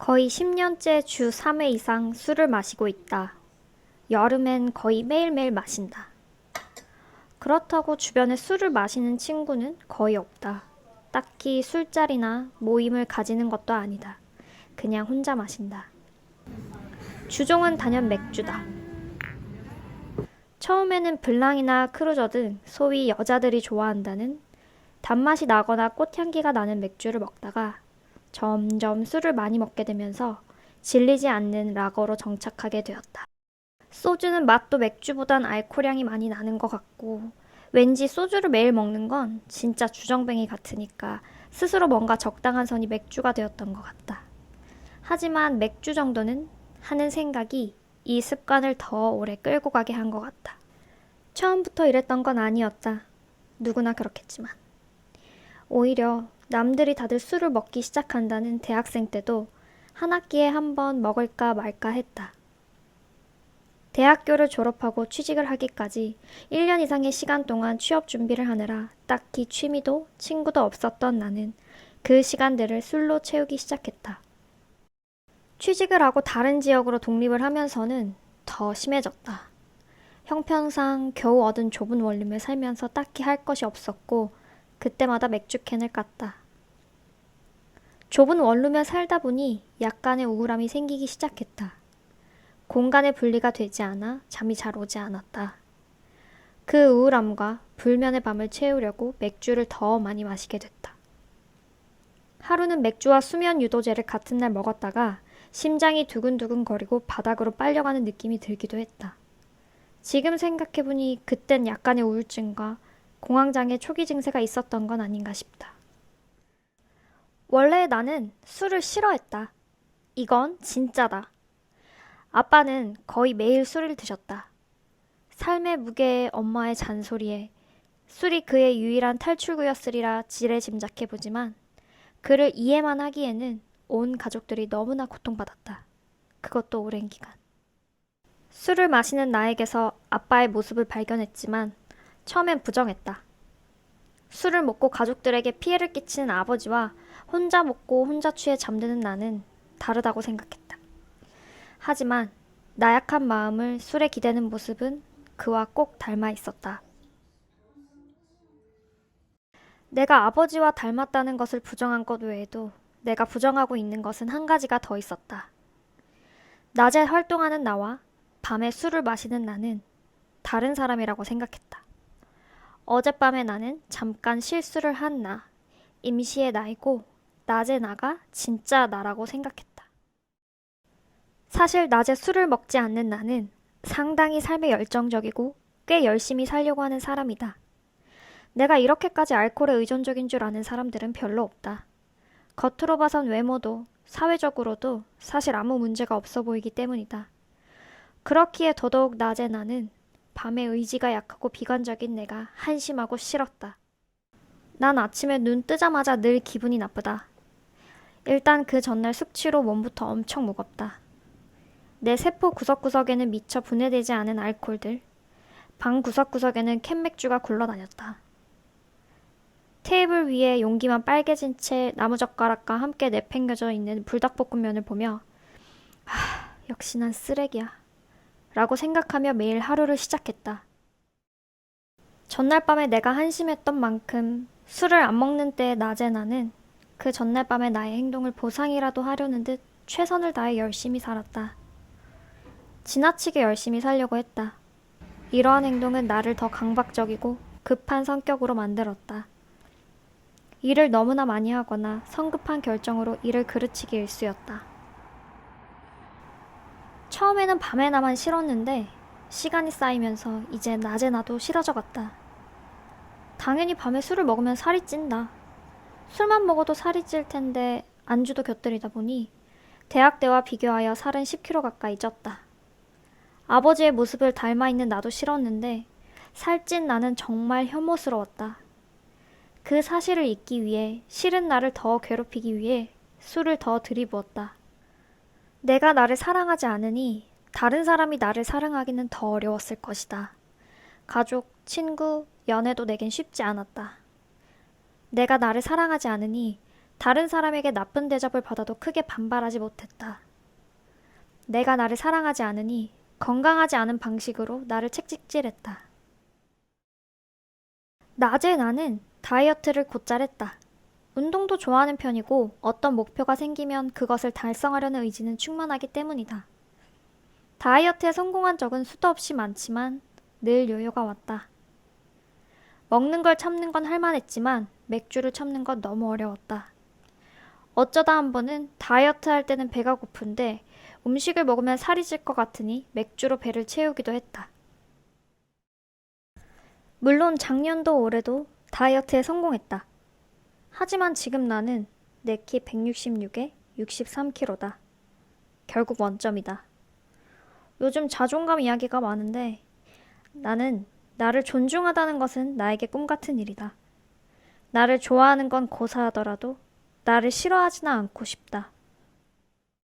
거의 10년째 주 3회 이상 술을 마시고 있다. 여름엔 거의 매일매일 마신다. 그렇다고 주변에 술을 마시는 친구는 거의 없다. 딱히 술자리나 모임을 가지는 것도 아니다. 그냥 혼자 마신다. 주종은 단연 맥주다. 처음에는 블랑이나 크루저 등 소위 여자들이 좋아한다는 단맛이 나거나 꽃향기가 나는 맥주를 먹다가 점점 술을 많이 먹게 되면서 질리지 않는 라거로 정착하게 되었다. 소주는 맛도 맥주보단 알코올량이 많이 나는 것 같고 왠지 소주를 매일 먹는 건 진짜 주정뱅이 같으니까 스스로 뭔가 적당한 선이 맥주가 되었던 것 같다. 하지만 맥주 정도는 하는 생각이 이 습관을 더 오래 끌고 가게 한 것 같다. 처음부터 이랬던 건 아니었다. 누구나 그렇겠지만. 오히려 남들이 다들 술을 먹기 시작한다는 대학생 때도 한 학기에 한 번 먹을까 말까 했다. 대학교를 졸업하고 취직을 하기까지 1년 이상의 시간 동안 취업 준비를 하느라 딱히 취미도 친구도 없었던 나는 그 시간들을 술로 채우기 시작했다. 취직을 하고 다른 지역으로 독립을 하면서는 더 심해졌다. 형편상 겨우 얻은 좁은 원룸에 살면서 딱히 할 것이 없었고 그때마다 맥주캔을 깠다. 좁은 원룸에 살다 보니 약간의 우울함이 생기기 시작했다. 공간의 분리가 되지 않아 잠이 잘 오지 않았다. 그 우울함과 불면의 밤을 채우려고 맥주를 더 많이 마시게 됐다. 하루는 맥주와 수면 유도제를 같은 날 먹었다가 심장이 두근두근 거리고 바닥으로 빨려가는 느낌이 들기도 했다. 지금 생각해보니 그땐 약간의 우울증과 공황장애 초기 증세가 있었던 건 아닌가 싶다. 원래 나는 술을 싫어했다. 이건 진짜다. 아빠는 거의 매일 술을 드셨다. 삶의 무게에 엄마의 잔소리에 술이 그의 유일한 탈출구였으리라 지레 짐작해보지만 그를 이해만 하기에는 온 가족들이 너무나 고통받았다. 그것도 오랜 기간. 술을 마시는 나에게서 아빠의 모습을 발견했지만 처음엔 부정했다. 술을 먹고 가족들에게 피해를 끼치는 아버지와 혼자 먹고 혼자 취해 잠드는 나는 다르다고 생각했다. 하지만 나약한 마음을 술에 기대는 모습은 그와 꼭 닮아 있었다. 내가 아버지와 닮았다는 것을 부정한 것 외에도 내가 부정하고 있는 것은 한 가지가 더 있었다. 낮에 활동하는 나와 밤에 술을 마시는 나는 다른 사람이라고 생각했다. 어젯밤에 나는 잠깐 실수를 한 나, 임시의 나이고 낮에 나가 진짜 나라고 생각했다. 사실 낮에 술을 먹지 않는 나는 상당히 삶에 열정적이고 꽤 열심히 살려고 하는 사람이다. 내가 이렇게까지 알코올에 의존적인 줄 아는 사람들은 별로 없다. 겉으로 봐선 외모도 사회적으로도 사실 아무 문제가 없어 보이기 때문이다. 그렇기에 더더욱 낮에 나는 밤에 의지가 약하고 비관적인 내가 한심하고 싫었다. 난 아침에 눈 뜨자마자 늘 기분이 나쁘다. 일단 그 전날 숙취로 몸부터 엄청 무겁다. 내 세포 구석구석에는 미처 분해되지 않은 알코올들, 방 구석구석에는 캔맥주가 굴러다녔다. 테이블 위에 용기만 빨개진 채 나무젓가락과 함께 내팽겨져 있는 불닭볶음면을 보며 역시 난 쓰레기야 라고 생각하며 매일 하루를 시작했다. 전날 밤에 내가 한심했던 만큼 술을 안 먹는 때의 낮에 나는 그 전날 밤에 나의 행동을 보상이라도 하려는 듯 최선을 다해 열심히 살았다. 지나치게 열심히 살려고 했다. 이러한 행동은 나를 더 강박적이고 급한 성격으로 만들었다. 일을 너무나 많이 하거나 성급한 결정으로 일을 그르치기 일쑤였다. 처음에는 밤에 나만 싫었는데 시간이 쌓이면서 이제 낮에 나도 싫어져 갔다. 당연히 밤에 술을 먹으면 살이 찐다. 술만 먹어도 살이 찔 텐데 안주도 곁들이다 보니 대학 때와 비교하여 살은 10kg 가까이 쪘다. 아버지의 모습을 닮아 있는 나도 싫었는데 살찐 나는 정말 혐오스러웠다. 그 사실을 잊기 위해 싫은 나를 더 괴롭히기 위해 술을 더 들이부었다. 내가 나를 사랑하지 않으니 다른 사람이 나를 사랑하기는 더 어려웠을 것이다. 가족, 친구, 연애도 내겐 쉽지 않았다. 내가 나를 사랑하지 않으니 다른 사람에게 나쁜 대접을 받아도 크게 반발하지 못했다. 내가 나를 사랑하지 않으니 건강하지 않은 방식으로 나를 채찍질했다. 낮에 나는 다이어트를 곧잘 했다. 운동도 좋아하는 편이고 어떤 목표가 생기면 그것을 달성하려는 의지는 충만하기 때문이다. 다이어트에 성공한 적은 수도 없이 많지만 늘 요요가 왔다. 먹는 걸 참는 건 할만했지만 맥주를 참는 건 너무 어려웠다. 어쩌다 한 번은 다이어트 할 때는 배가 고픈데 음식을 먹으면 살이 찔 것 같으니 맥주로 배를 채우기도 했다. 물론 작년도 올해도 다이어트에 성공했다. 하지만 지금 나는 내 키 166에 63kg다. 결국 원점이다. 요즘 자존감 이야기가 많은데 나는 나를 존중하다는 것은 나에게 꿈 같은 일이다. 나를 좋아하는 건 고사하더라도 나를 싫어하지는 않고 싶다.